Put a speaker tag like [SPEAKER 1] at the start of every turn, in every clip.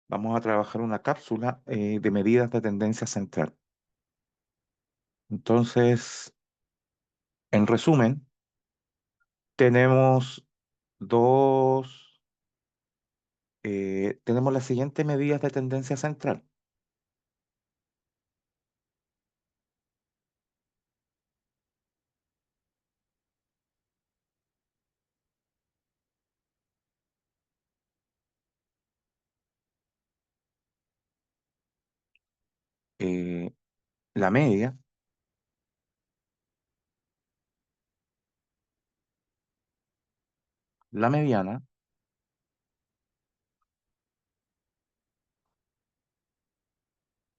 [SPEAKER 1] vamos a trabajar una cápsula de medidas de tendencia central. Entonces, en resumen, tenemos dos, tenemos las siguientes medidas de tendencia central. Eh, la media, la mediana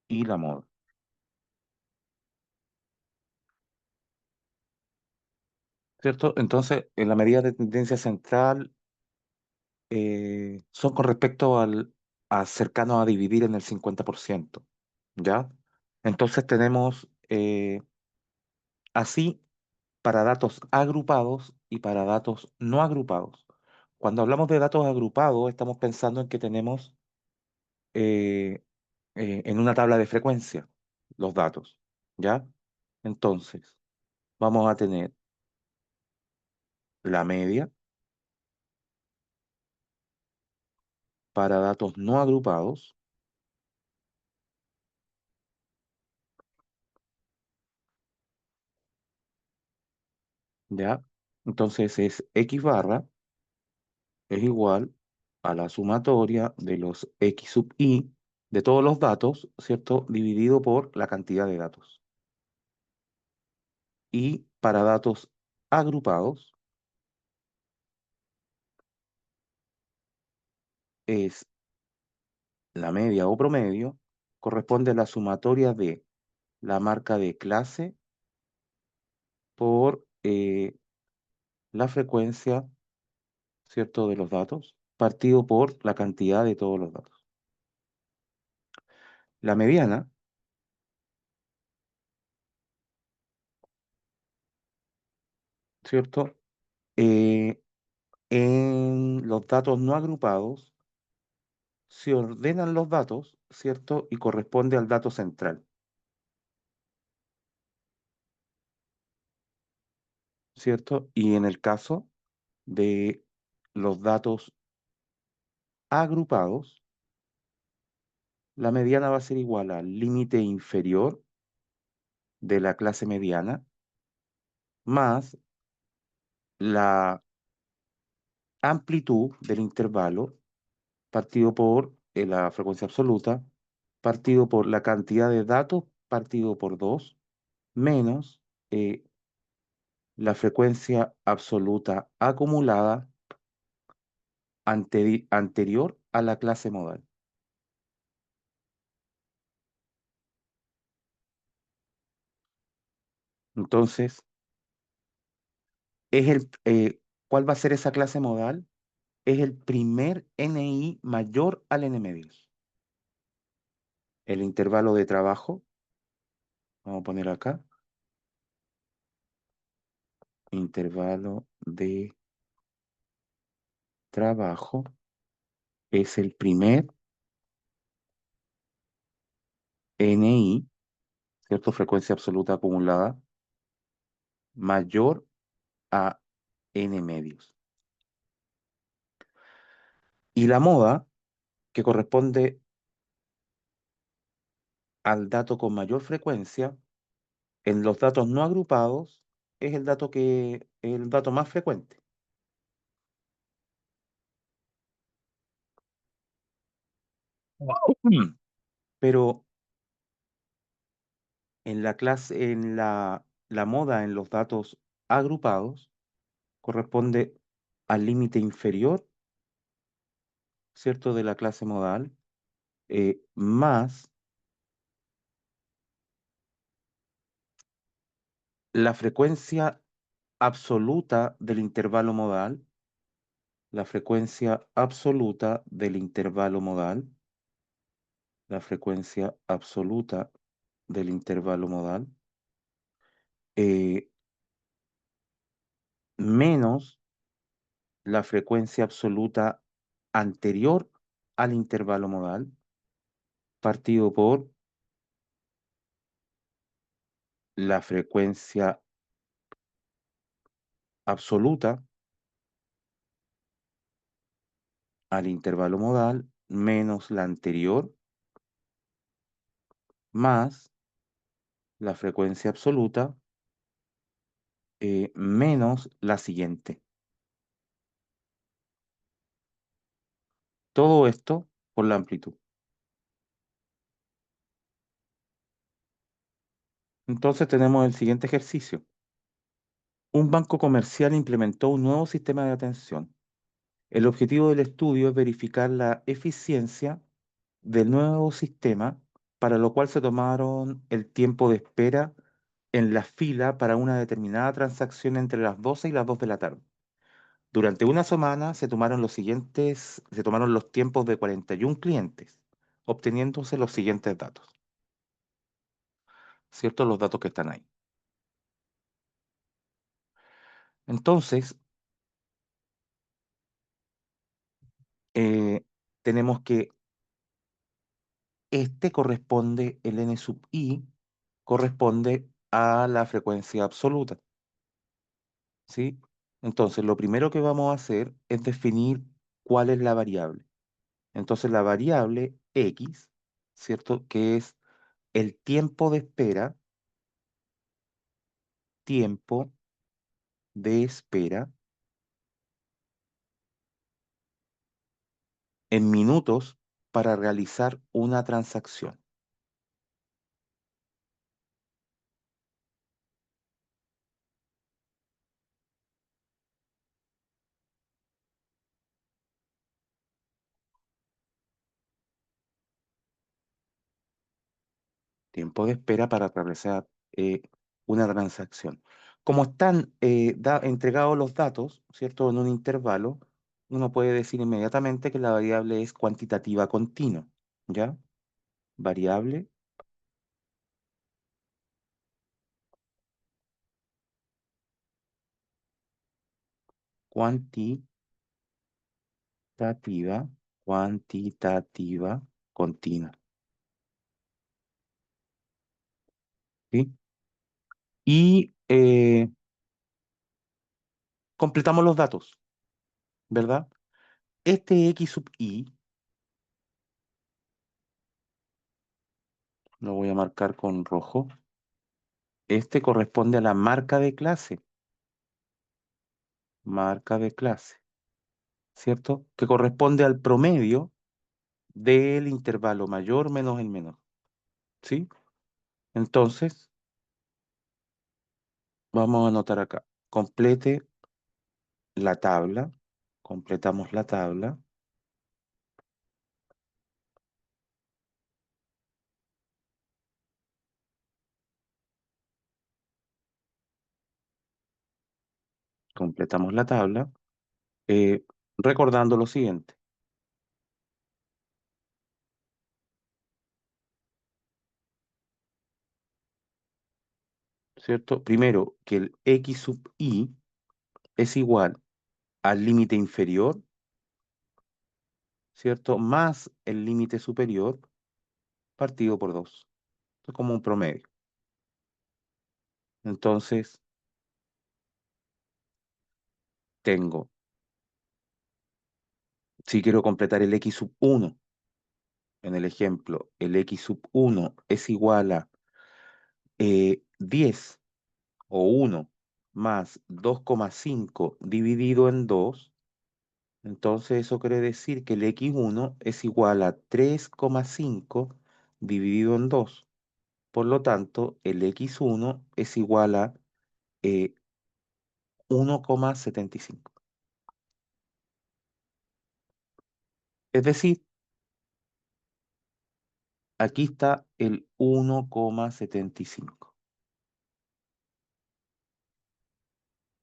[SPEAKER 1] y la moda, ¿cierto? Entonces, en la medida de tendencia central son con respecto a cercano a dividir en el 50%, ¿ya? Entonces tenemos así para datos agrupados y para datos no agrupados. Cuando hablamos de datos agrupados, estamos pensando en que tenemos eh, en una tabla de frecuencia los datos, ¿ya? Entonces, vamos a tener la media para datos no agrupados, ¿ya? Entonces es X barra es igual a la sumatoria de los X sub I de todos los datos, ¿cierto? Dividido por la cantidad de datos. Y para datos agrupados es la media o promedio, corresponde a la sumatoria de la marca de clase por la frecuencia, ¿cierto? De los datos, partido por la cantidad de todos los datos. La mediana, ¿cierto? Eh, en los datos no agrupados se ordenan los datos, ¿cierto? Y corresponde al dato central, ¿cierto? Y en el caso de los datos agrupados, la mediana va a ser igual al límite inferior de la clase mediana más la amplitud del intervalo partido por la frecuencia absoluta, partido por la cantidad de datos, partido por 2 menos la frecuencia absoluta acumulada anterior a la clase modal. Entonces, ¿cuál va a ser esa clase modal? Es el primer NI mayor al N medios. El intervalo de trabajo, vamos a poner acá, intervalo de trabajo es el primer NI, ¿cierto? Frecuencia absoluta acumulada, mayor a N medios. Y la moda, que corresponde al dato con mayor frecuencia, en los datos no agrupados, es el dato más frecuente. Mm. Pero la moda en los datos agrupados corresponde al límite inferior, ¿cierto? De la clase modal, más la frecuencia absoluta del intervalo modal, la frecuencia absoluta del intervalo modal, la frecuencia absoluta del intervalo modal, eh, menos la frecuencia absoluta anterior al intervalo modal, partido por la frecuencia absoluta al intervalo modal menos la anterior más la frecuencia absoluta menos la siguiente. Todo esto por la amplitud. Entonces tenemos el siguiente ejercicio. Un banco comercial implementó un nuevo sistema de atención. El objetivo del estudio es verificar la eficiencia del nuevo sistema, para lo cual se tomaron el tiempo de espera en la fila para una determinada transacción entre las 12 y las 2 de la tarde. Durante una semana se tomaron los tiempos de 41 clientes, obteniéndose los siguientes datos, ¿cierto? Los datos que están ahí. Entonces, eh, tenemos que el n sub i, corresponde a la frecuencia absoluta, ¿sí? Entonces, lo primero que vamos a hacer es definir cuál es la variable. Entonces, la variable x, ¿cierto? Que es el tiempo de espera en minutos para realizar una transacción. Tiempo de espera para realizar una transacción. Como están entregados los datos, ¿cierto? En un intervalo, uno puede decir inmediatamente que la variable es cuantitativa continua, ¿ya? Variable cuantitativa, cuantitativa continua, ¿sí? Y completamos los datos, ¿verdad? Este x sub i, lo voy a marcar con rojo, este corresponde a la marca de clase, ¿cierto? Que corresponde al promedio del intervalo mayor menos el menor, ¿sí? Entonces, vamos a anotar acá, la tabla, completamos la tabla, completamos la tabla, eh, recordando lo siguiente, ¿cierto? Primero, que el x sub i es igual al límite inferior, ¿cierto? Más el límite superior partido por 2. Es como un promedio. Entonces, tengo, si quiero completar el x sub 1, en el ejemplo, el x sub 1 es igual a 10 o 1 más 2,5 dividido en 2, entonces eso quiere decir que el x1 es igual a 3,5 dividido en 2. Por lo tanto, el x1 es igual a 1,75. Es decir, aquí está el 1,75.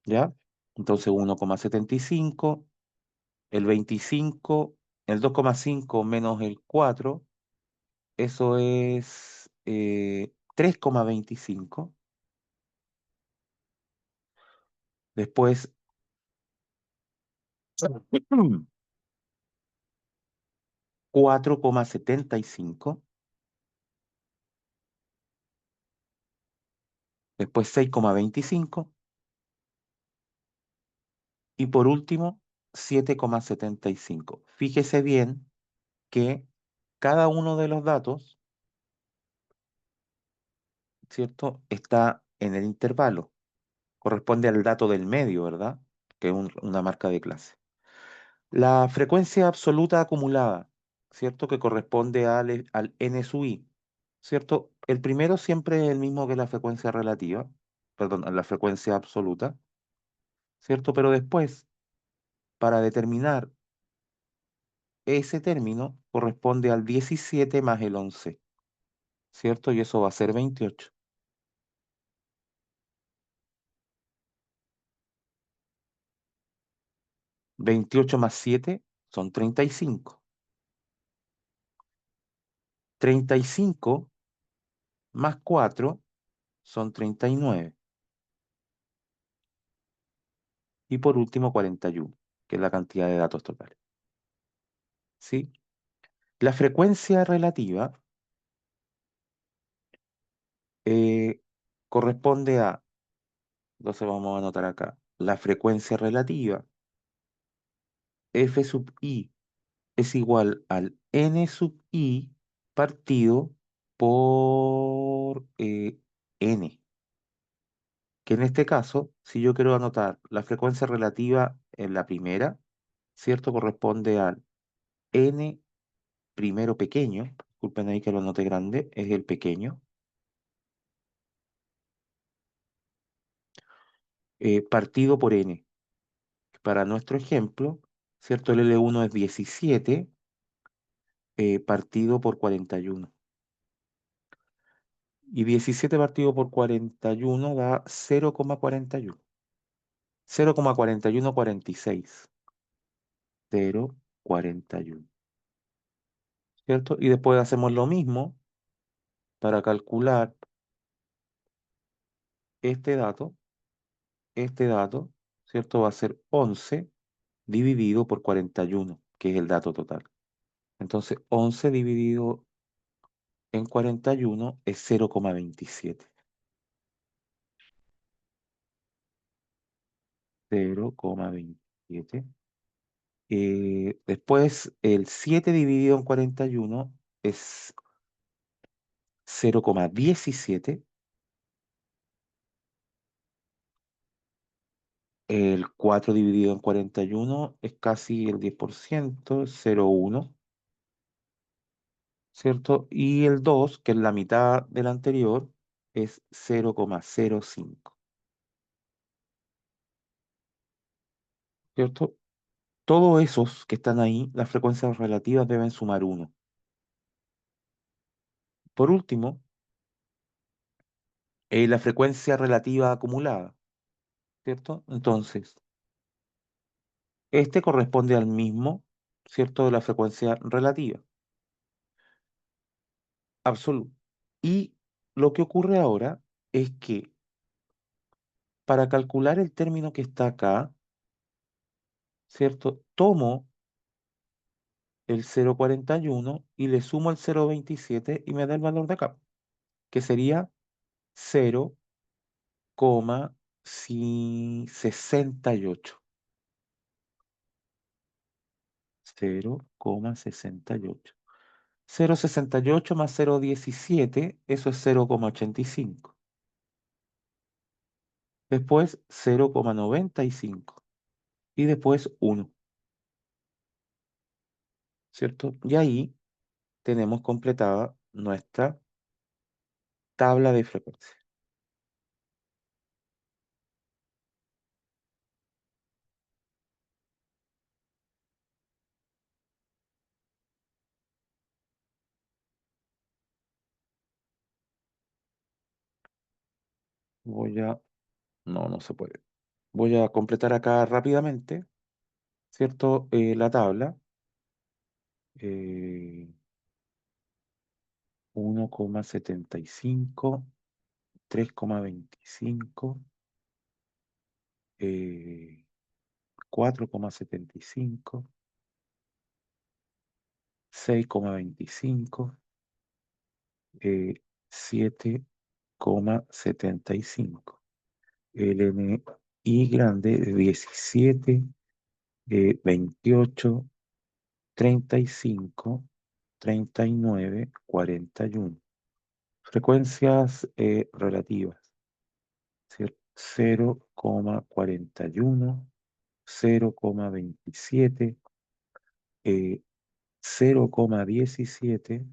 [SPEAKER 1] ¿Ya? Entonces 1,75, el 25, el 2,5 menos el 4, eso es 3,25. Después 4,75. después 6,25 y por último 7,75. Fíjese bien que cada uno de los datos, ¿cierto? Está en el intervalo. Corresponde al dato del medio, ¿verdad? Que es una marca de clase. La frecuencia absoluta acumulada, ¿cierto? Que corresponde al n sub i, ¿cierto? El primero siempre es el mismo que la frecuencia relativa, perdón, la frecuencia absoluta, ¿cierto? Pero después, para determinar ese término, corresponde al 17 más el 11, ¿cierto? Y eso va a ser 28. 28 más 7 son 35. 35 más 4 son 39. Y por último, 41, que es la cantidad de datos totales. ¿Sí? La frecuencia relativa eh, corresponde a, entonces vamos a anotar acá, la frecuencia relativa f sub i es igual al n sub i partido por n, que en este caso, si yo quiero anotar la frecuencia relativa en la primera, ¿cierto? Corresponde al n primero pequeño, disculpen ahí que lo anote grande, es el pequeño, partido por n. Para nuestro ejemplo, ¿cierto? El L1 es 17 partido por 41. Y 17 partido por 41 da 0,41. 0,4146. 0,41. ¿Cierto? Y después hacemos lo mismo para calcular este dato. Este dato, ¿cierto? Va a ser 11 dividido por 41, que es el dato total. Entonces, 11 dividido en 41 es 0,27. 0,27. Después, el 7 dividido en 41 es 0,17. El 4 dividido en 41 es casi el 10%, 0,1, ¿cierto? Y el 2, que es la mitad del anterior, es 0,05, ¿cierto? Todos esos que están ahí, las frecuencias relativas deben sumar 1. Por último, la frecuencia relativa acumulada, ¿cierto? Entonces, este corresponde al mismo, ¿cierto? De la frecuencia relativa, absoluta. Y lo que ocurre ahora es que para calcular el término que está acá, ¿cierto? Tomo el 0,41 y le sumo el 0,27 y me da el valor de acá, que sería 0,68. 0,68. 0,68 más 0,17, eso es 0,85. Después 0,95 y después 1, ¿cierto? Y ahí tenemos completada nuestra tabla de frecuencia. Voy a... No, no se puede. Voy a completar acá rápidamente, ¿cierto? La tabla. 1,75, 3,25, 4,75, 6,25, 7, 3,75. El NI grande de 17, 28, 35, 39, 41. Frecuencias relativas, ¿cierto? 0,41, 0,27, 0,17,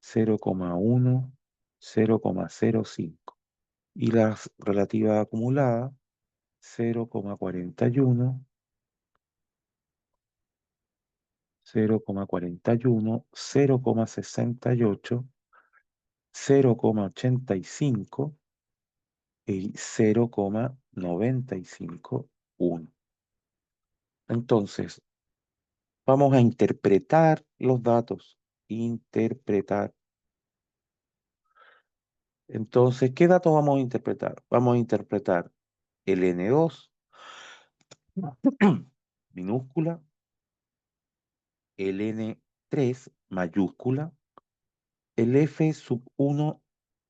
[SPEAKER 1] 0,1, 0,05. Y las relativas acumuladas, 0,41, 0,41, 0,68, 0,85 y 0,951. Entonces, vamos a interpretar los datos. Interpretar. Entonces, ¿qué datos vamos a interpretar? Vamos a interpretar el N2 minúscula, el N3 mayúscula, el F sub 1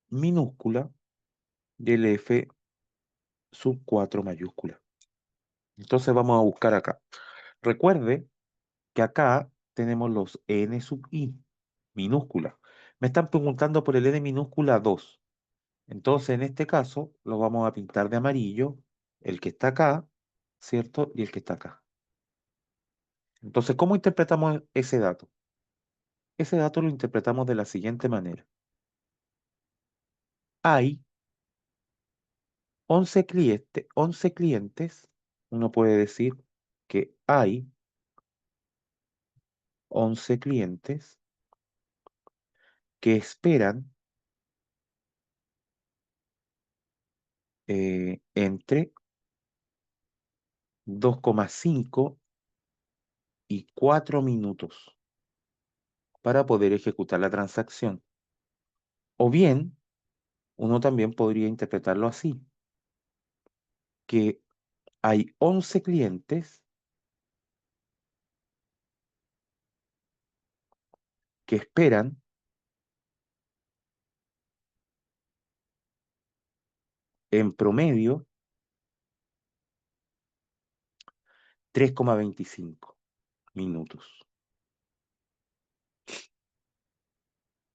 [SPEAKER 1] minúscula y el F sub 4 mayúscula. Entonces vamos a buscar acá. Recuerde que acá tenemos los N sub I minúscula. Me están preguntando por el N minúscula 2. Entonces, en este caso, lo vamos a pintar de amarillo, el que está acá, ¿cierto? Y el que está acá. Entonces, ¿cómo interpretamos ese dato? Ese dato lo interpretamos de la siguiente manera. Hay 11 clientes, uno puede decir que hay 11 clientes que esperan entre 2,5 y 4 minutos para poder ejecutar la transacción. O bien, uno también podría interpretarlo así, que hay 11 clientes que esperan en promedio 3,25 minutos,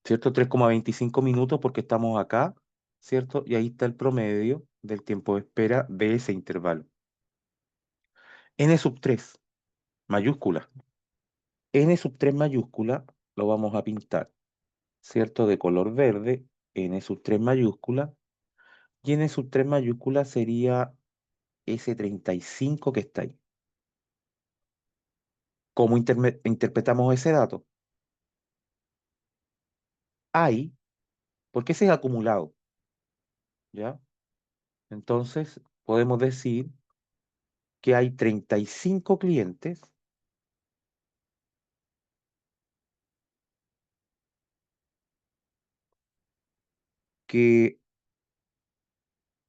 [SPEAKER 1] ¿cierto? 3,25 minutos porque estamos acá, ¿cierto? Y ahí está el promedio del tiempo de espera de ese intervalo. N sub 3 mayúscula. N sub 3 mayúscula lo vamos a pintar, ¿cierto? De color verde, N sub 3 mayúscula. Y N sub 3 mayúscula sería ese 35 que está ahí. ¿Cómo interpretamos ese dato? Hay, porque ese es acumulado, ¿ya? Entonces, podemos decir que hay 35 clientes que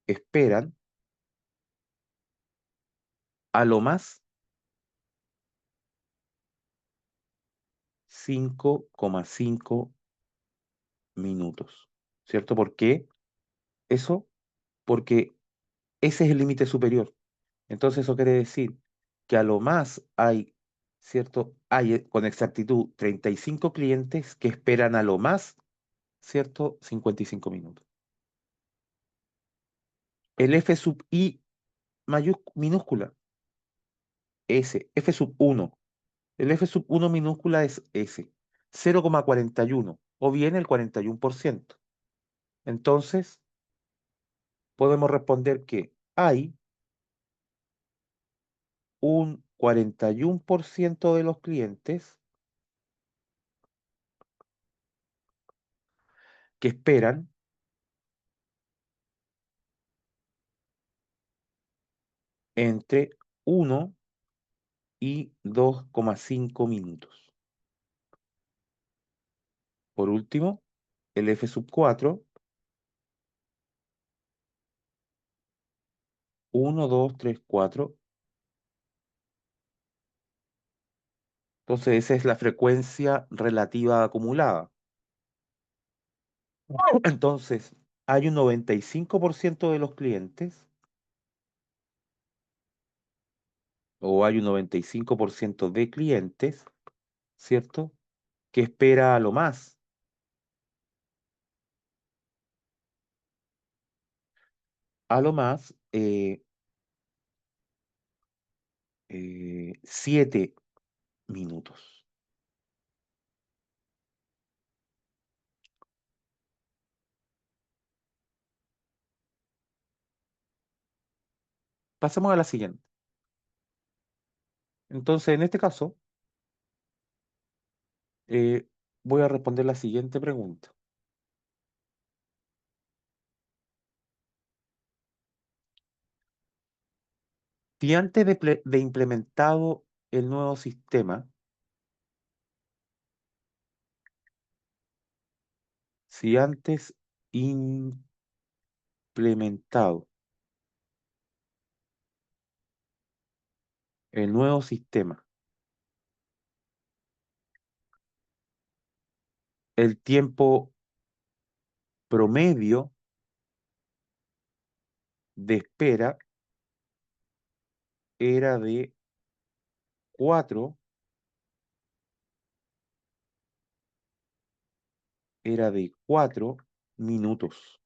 [SPEAKER 1] esperan a lo más 5,5 minutos, ¿cierto? ¿Por qué eso? Porque ese es el límite superior. Entonces, eso quiere decir que a lo más hay, ¿cierto? Hay con exactitud 35 clientes que esperan a lo más, ¿cierto? 55 minutos. El F sub I minúscula, S, F sub 1. El F sub 1 minúscula es S, 0,41 o bien el 41%. Entonces, podemos responder que hay un 41% de los clientes que esperan entre 1 y 2,5 minutos. Por último, el F sub 4, 1, 2, 3, 4. Entonces, esa es la frecuencia relativa acumulada. Entonces, hay un 95% de los clientes, o hay un 95% de clientes, ¿cierto? Que espera a lo más, 7 minutos. Pasemos a la siguiente. Entonces, en este caso, eh, voy a responder la siguiente pregunta. Si antes de implementado el nuevo sistema, si antes implementado el nuevo sistema, el tiempo promedio de espera era de 4, era de 4 minutos.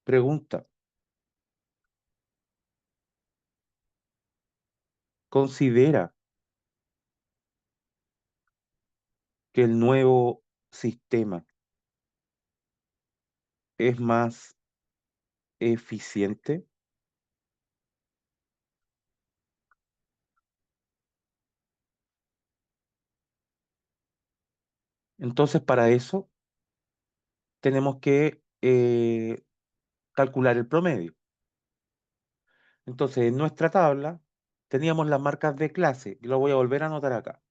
[SPEAKER 1] Pregunta, ¿considera que el nuevo sistema es más eficiente? Entonces, para eso tenemos que calcular el promedio. Entonces, en nuestra tabla teníamos las marcas de clase, y lo voy a volver a anotar acá.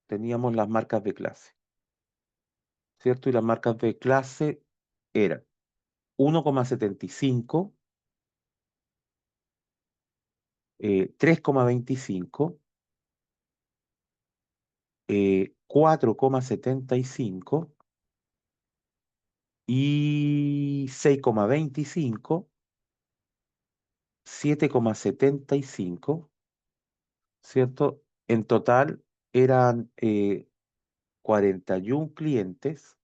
[SPEAKER 1] Teníamos las marcas de clase, ¿cierto? Y las marcas de clase eran 1,75, 3,25, 4,75 y 6,25, 7,75, ¿cierto? En total eran 41 clientes.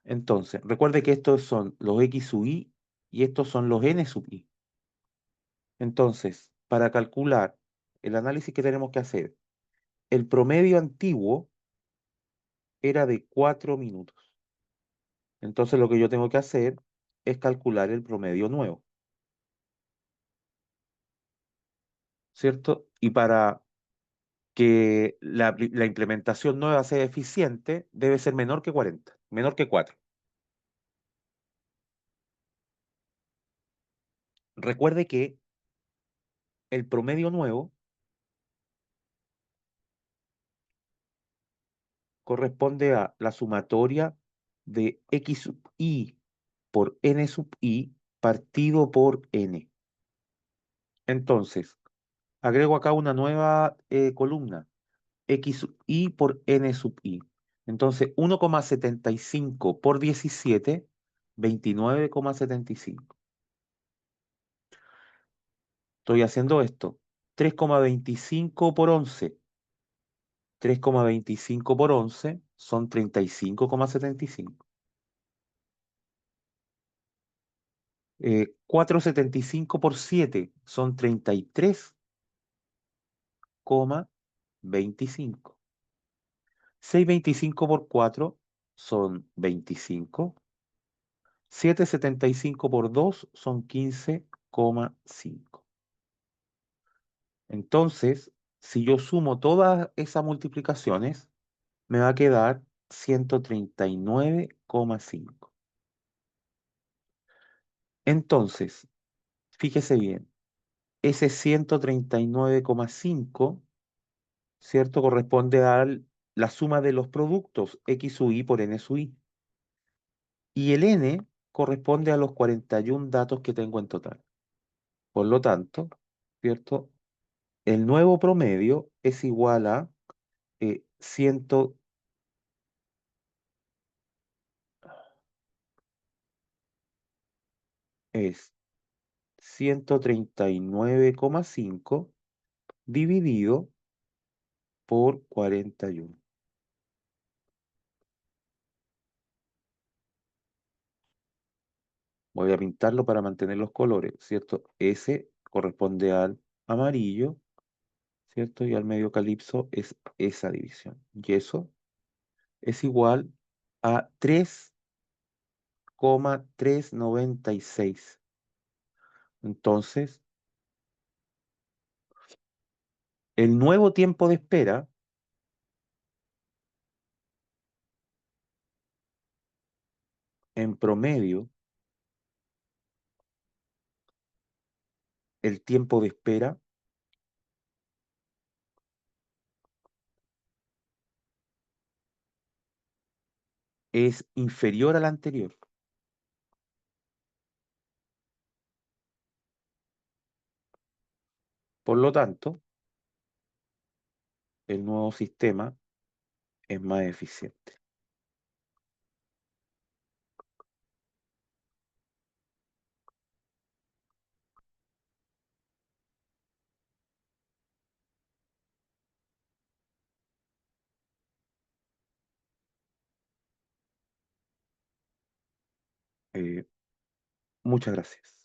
[SPEAKER 1] Entonces, recuerde que estos son los X sub I y estos son los N sub I. Entonces, para calcular el análisis que tenemos que hacer, el promedio antiguo era de 4 minutos. Entonces, lo que yo tengo que hacer es calcular el promedio nuevo, ¿cierto? Y para que la implementación nueva sea eficiente, debe ser menor que 40, menor que 4. Recuerde que el promedio nuevo corresponde a la sumatoria de X sub I por N sub I partido por N. Entonces, agrego acá una nueva columna, X sub I por N sub I. Entonces, 1,75 por 17, 29,75. Estoy haciendo esto. 3,25 por 11. 3,25 por 11 son 35,75. 4,75 por 7 son 33,25. 6,25 por 4 son 25. 7,75 por 2 son 15,5. Entonces, si yo sumo todas esas multiplicaciones, me va a quedar 139,5. Entonces, fíjese bien, ese 139,5, ¿cierto? Corresponde a la suma de los productos X sub I por N sub I. Y el N corresponde a los 41 datos que tengo en total. Por lo tanto, ¿cierto? El nuevo promedio es igual a 100, es 139,5 dividido por 41. Voy a pintarlo para mantener los colores, ¿cierto? Ese corresponde al amarillo, ¿cierto? Y al medio calipso es esa división. Y eso es igual a 3,396. Entonces, el nuevo tiempo de espera en promedio, el tiempo de espera es inferior al anterior. Por lo tanto, el nuevo sistema es más eficiente. Eh, muchas gracias.